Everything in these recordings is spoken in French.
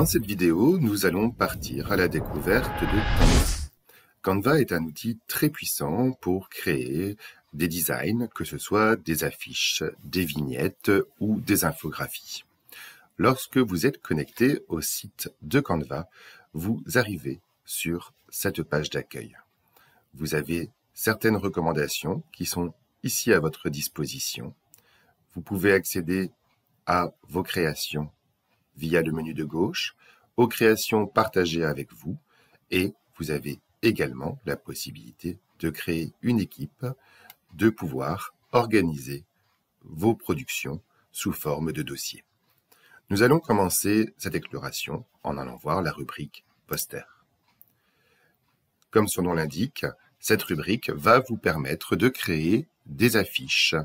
cette vidéo, nous allons partir à la découverte de Canva. Canva est un outil très puissant pour créer des designs, que ce soit des affiches, des vignettes ou des infographies. Lorsque vous êtes connecté au site de Canva, vous arrivez sur cette page d'accueil. Vous avez certaines recommandations qui sont ici à votre disposition. Vous pouvez accéder à vos créations via le menu de gauche, aux créations partagées avec vous, et vous avez également la possibilité de créer une équipe, de pouvoir organiser vos productions sous forme de dossier. Nous allons commencer cette exploration en allant voir la rubrique Poster. Comme son nom l'indique, cette rubrique va vous permettre de créer des affiches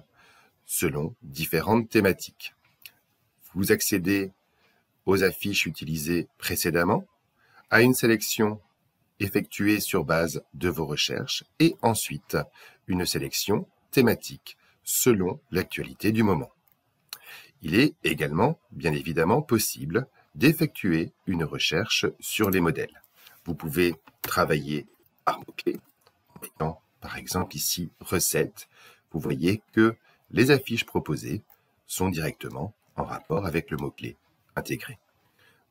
selon différentes thématiques. Vous accédez aux affiches utilisées précédemment, à une sélection effectuée sur base de vos recherches et ensuite une sélection thématique selon l'actualité du moment. Il est également, bien évidemment, possible d'effectuer une recherche sur les modèles. Vous pouvez travailler par mots-clés, en mettant par exemple ici « recettes ». Vous voyez que les affiches proposées sont directement en rapport avec le mot-clé intégré.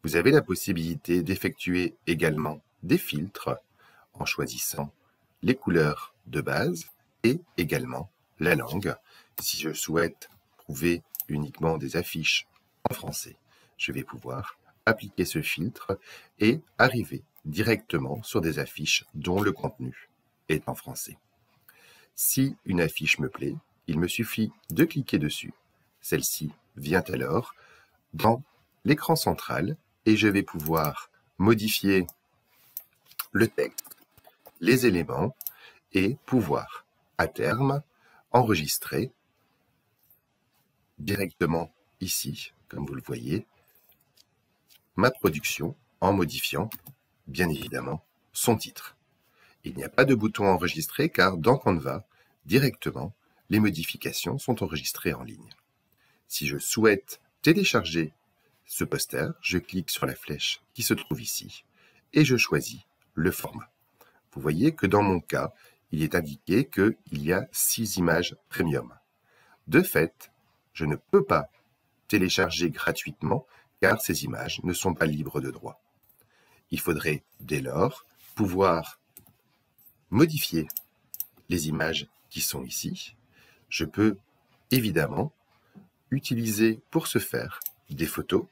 Vous avez la possibilité d'effectuer également des filtres en choisissant les couleurs de base et également la langue. Si je souhaite trouver uniquement des affiches en français, je vais pouvoir appliquer ce filtre et arriver directement sur des affiches dont le contenu est en français. Si une affiche me plaît, il me suffit de cliquer dessus. Celle-ci vient alors dans l'écran central et je vais pouvoir modifier le texte, les éléments et pouvoir, à terme, enregistrer directement ici, comme vous le voyez, ma production en modifiant, bien évidemment, son titre. Il n'y a pas de bouton enregistrer car dans Canva, directement, les modifications sont enregistrées en ligne. Si je souhaite télécharger ce poster, je clique sur la flèche qui se trouve ici et je choisis le format. Vous voyez que dans mon cas, il est indiqué qu'il y a 6 images premium. De fait, je ne peux pas télécharger gratuitement car ces images ne sont pas libres de droit. Il faudrait dès lors pouvoir modifier les images qui sont ici. Je peux évidemment utiliser pour ce faire des photos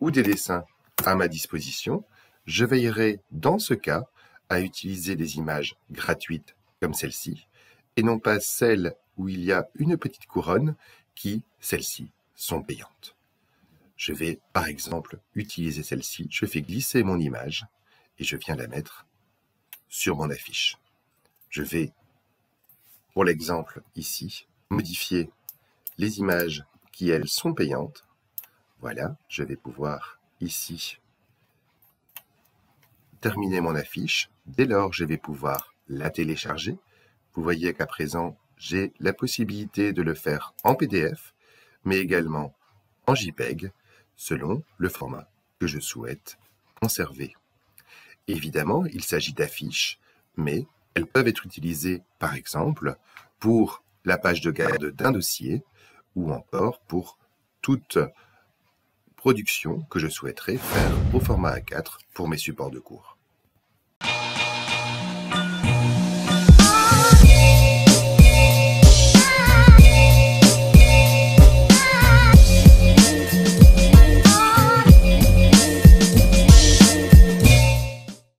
ou des dessins à ma disposition. Je veillerai dans ce cas à utiliser des images gratuites comme celle-ci et non pas celles où il y a une petite couronne qui, celles-ci, sont payantes. Je vais par exemple utiliser celle-ci, je fais glisser mon image et je viens la mettre sur mon affiche. Je vais, pour l'exemple ici, modifier les images qui, elles, sont payantes. Voilà, je vais pouvoir ici terminer mon affiche. Dès lors, je vais pouvoir la télécharger. Vous voyez qu'à présent, j'ai la possibilité de le faire en PDF, mais également en JPEG, selon le format que je souhaite conserver. Évidemment, il s'agit d'affiches, mais elles peuvent être utilisées, par exemple, pour la page de garde d'un dossier ou encore pour toute production que je souhaiterais faire au format A4 pour mes supports de cours.